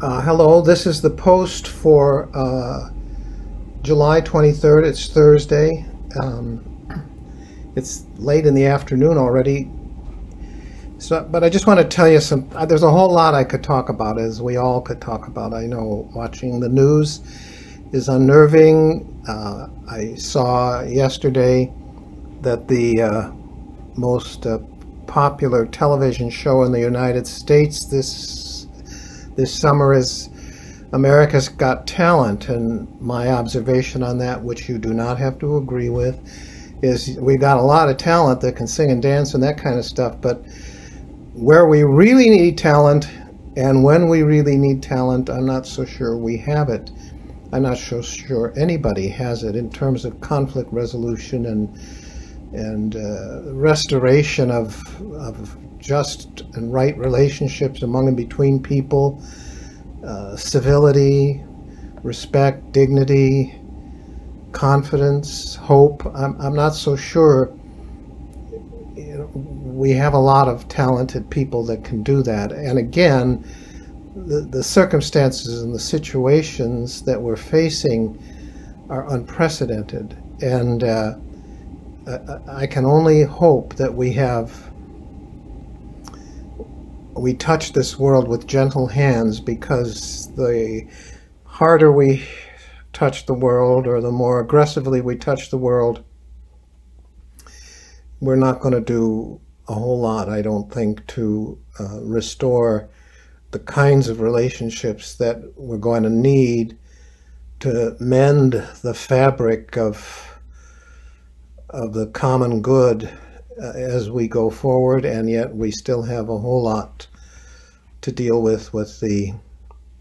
Hello, this is the post for July 23rd. It's Thursday. Um, it's late in the afternoon already. But I just want to tell you there's a whole lot I could talk about, as we all could talk about. I know watching the news is unnerving. I saw yesterday that the most popular television show in the United States this summer is America's Got Talent, and my observation on that, which you do not have to agree with, is we got a lot of talent that can sing and dance and that kind of stuff, but where we really need talent and when we really need talent, I'm not so sure we have it. I'm not so sure anybody has it in terms of conflict resolution and restoration of just and right relationships among and between people, civility, respect, dignity, confidence, hope. I'm not so sure. We have a lot of talented people that can do that. And again, the circumstances and the situations that we're facing are unprecedented. And I can only hope that we touch this world with gentle hands, because the harder we touch the world, or the more aggressively we touch the world, we're not going to do a whole lot, I don't think, to restore the kinds of relationships that we're going to need to mend the fabric of the common good as we go forward. And yet we still have a whole lot to deal with the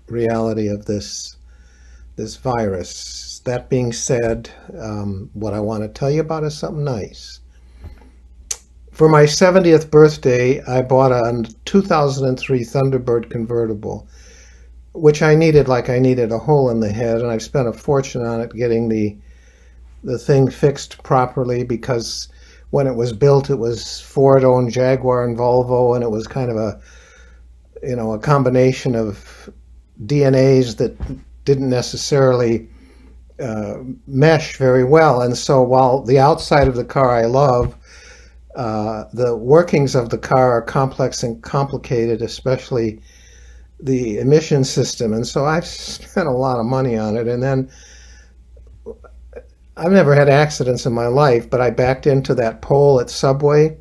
reality of this virus. That being said, what I want to tell you about is something nice. For my 70th birthday, I bought a 2003 Thunderbird convertible, which I needed like I needed a hole in the head, and I've spent a fortune on it getting the thing fixed properly, because when it was built, it was Ford-owned Jaguar and Volvo, and it was kind of a combination of DNAs that didn't necessarily mesh very well. And so while the outside of the car I love, the workings of the car are complex and complicated, especially the emission system. And so I've spent a lot of money on it. And then I've never had accidents in my life, but I backed into that pole at Subway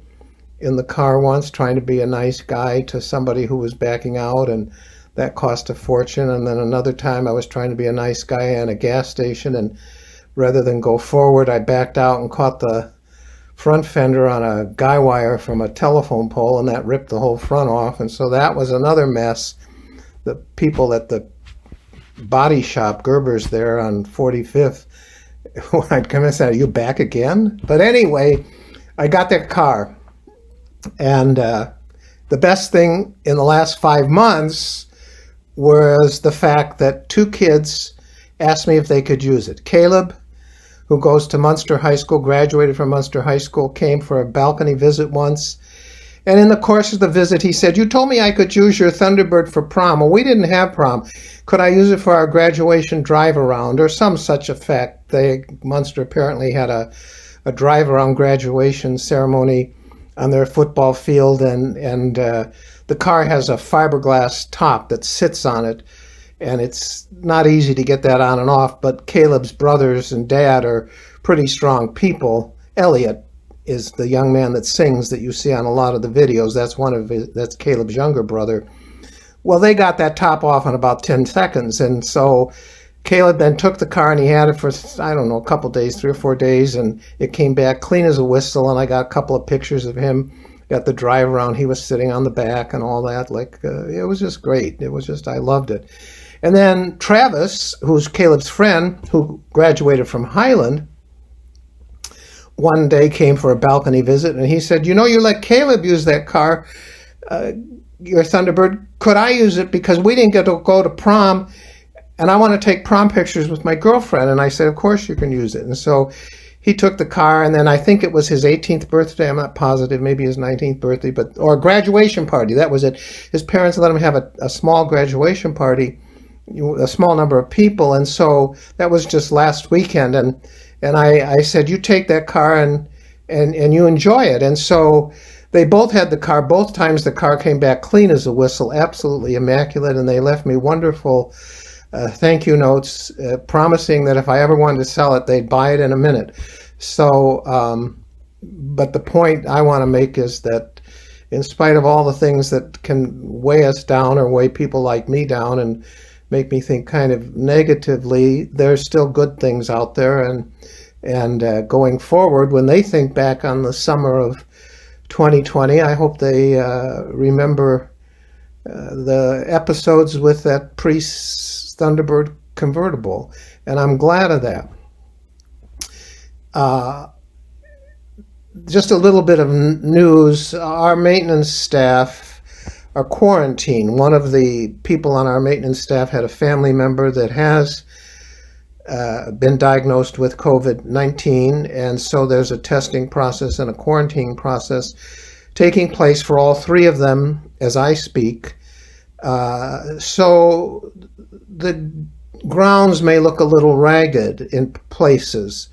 in the car once, trying to be a nice guy to somebody who was backing out, and that cost a fortune. And then another time I was trying to be a nice guy at a gas station, and rather than go forward, I backed out and caught the front fender on a guy wire from a telephone pole, and that ripped the whole front off. And so that was another mess. The people at the body shop, Gerber's, there on 45th, when I'd come in and say, "Are you back again?" But anyway, I got that car. And the best thing in the last 5 months was the fact that 2 kids asked me if they could use it. Caleb, who goes to Munster High School, graduated from Munster High School, came for a balcony visit once. And in the course of the visit, he said, "You told me I could use your Thunderbird for prom." Well, we didn't have prom. Could I use it for our graduation drive-around, or some such effect? Munster apparently had a drive-around graduation ceremony on their football field, and the car has a fiberglass top that sits on it, and it's not easy to get that on and off, but Caleb's brothers and dad are pretty strong people. Elliot is the young man that sings that you see on a lot of the videos. That's Caleb's younger brother. Well, they got that top off in about 10 seconds, and so Caleb then took the car and he had it for, I don't know, a couple days, 3 or 4 days, and it came back clean as a whistle, and I got a couple of pictures of him at the drive around. He was sitting on the back and all that. It was just great. I loved it. And then Travis, who's Caleb's friend, who graduated from Highland, one day came for a balcony visit, and he said, "You let Caleb use that car, your Thunderbird. Could I use it, because we didn't get to go to prom, and I want to take prom pictures with my girlfriend?" And I said, "Of course you can use it." And so he took the car, and then I think it was his 18th birthday. I'm not positive, maybe his 19th birthday, or a graduation party. That was it. His parents let him have a small graduation party. a small number of people. And so that was just last weekend. And I said, you take that car and you enjoy it. And so they both had the car. Both times the car came back clean as a whistle, absolutely immaculate. And they left me wonderful thank you notes, promising that if I ever wanted to sell it, they'd buy it in a minute. So, but the point I want to make is that in spite of all the things that can weigh us down or weigh people like me down and make me think kind of negatively, there's still good things out there. And going forward, when they think back on the summer of 2020, I hope they remember the episodes with that Priest's Thunderbird convertible. And I'm glad of that. Just a little bit of news. Our maintenance staff are quarantined. One of the people on our maintenance staff had a family member that has been diagnosed with COVID-19, and so there's a testing process and a quarantine process taking place for all three of them as I speak. So the grounds may look a little ragged in places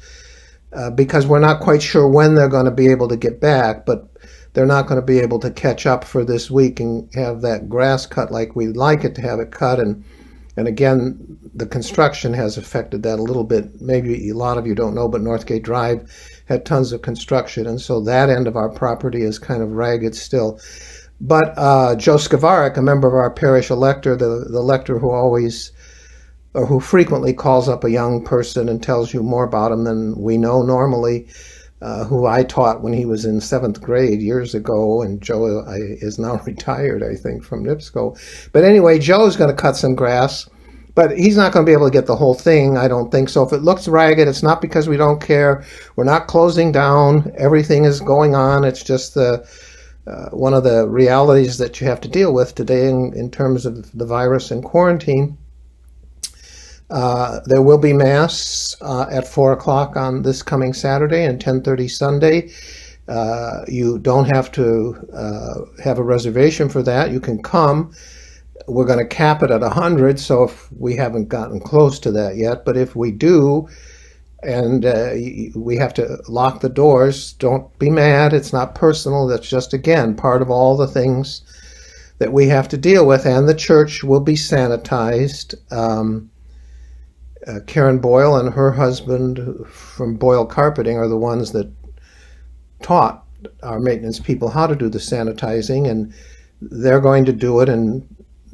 because we're not quite sure when they're going to be able to get back, but they're not going to be able to catch up for this week and have that grass cut like we'd like it to have it cut. And again, the construction has affected that a little bit. Maybe a lot of you don't know, but Northgate Drive had tons of construction, and so that end of our property is kind of ragged still. But Joe Skavarik, a member of our parish elector, the elector who always, or who frequently calls up a young person and tells you more about him than we know normally, who I taught when he was in 7th grade years ago, and Joe is now retired, I think, from NIPSCO. But anyway, Joe's going to cut some grass, but he's not going to be able to get the whole thing, I don't think. So if it looks ragged, it's not because we don't care. We're not closing down. Everything is going on. It's just one of the realities that you have to deal with today in terms of the virus and quarantine. There will be Mass at 4 o'clock on this coming Saturday and 10:30 Sunday. You don't have to have a reservation for that. You can come. We're going to cap it at 100, so if we haven't gotten close to that yet, but if we do, and we have to lock the doors, don't be mad. It's not personal. That's just, again, part of all the things that we have to deal with, and the church will be sanitized. Karen Boyle and her husband from Boyle Carpeting are the ones that taught our maintenance people how to do the sanitizing, and they're going to do it, and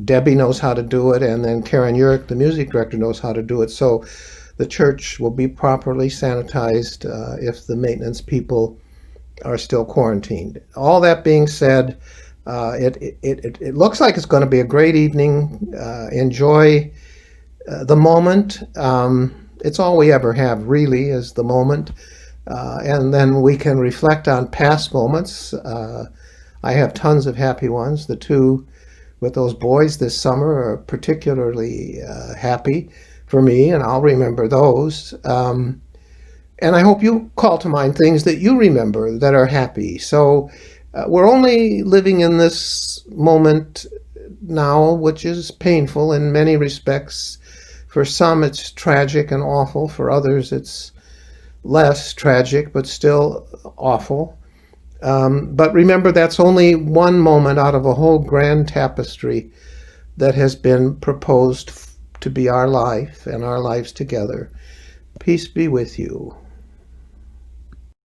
Debbie knows how to do it, and then Karen Urich, the music director, knows how to do it. So the church will be properly sanitized if the maintenance people are still quarantined. All that being said, it looks like it's going to be a great evening. Enjoy the moment. It's all we ever have, really, is the moment. And then we can reflect on past moments. I have tons of happy ones. The two with those boys this summer are particularly happy for me, and I'll remember those. And I hope you call to mind things that you remember that are happy. So we're only living in this moment now, which is painful in many respects. For some, it's tragic and awful. For others, it's less tragic, but still awful. But remember, that's only one moment out of a whole grand tapestry that has been proposed to be our life and our lives together. Peace be with you.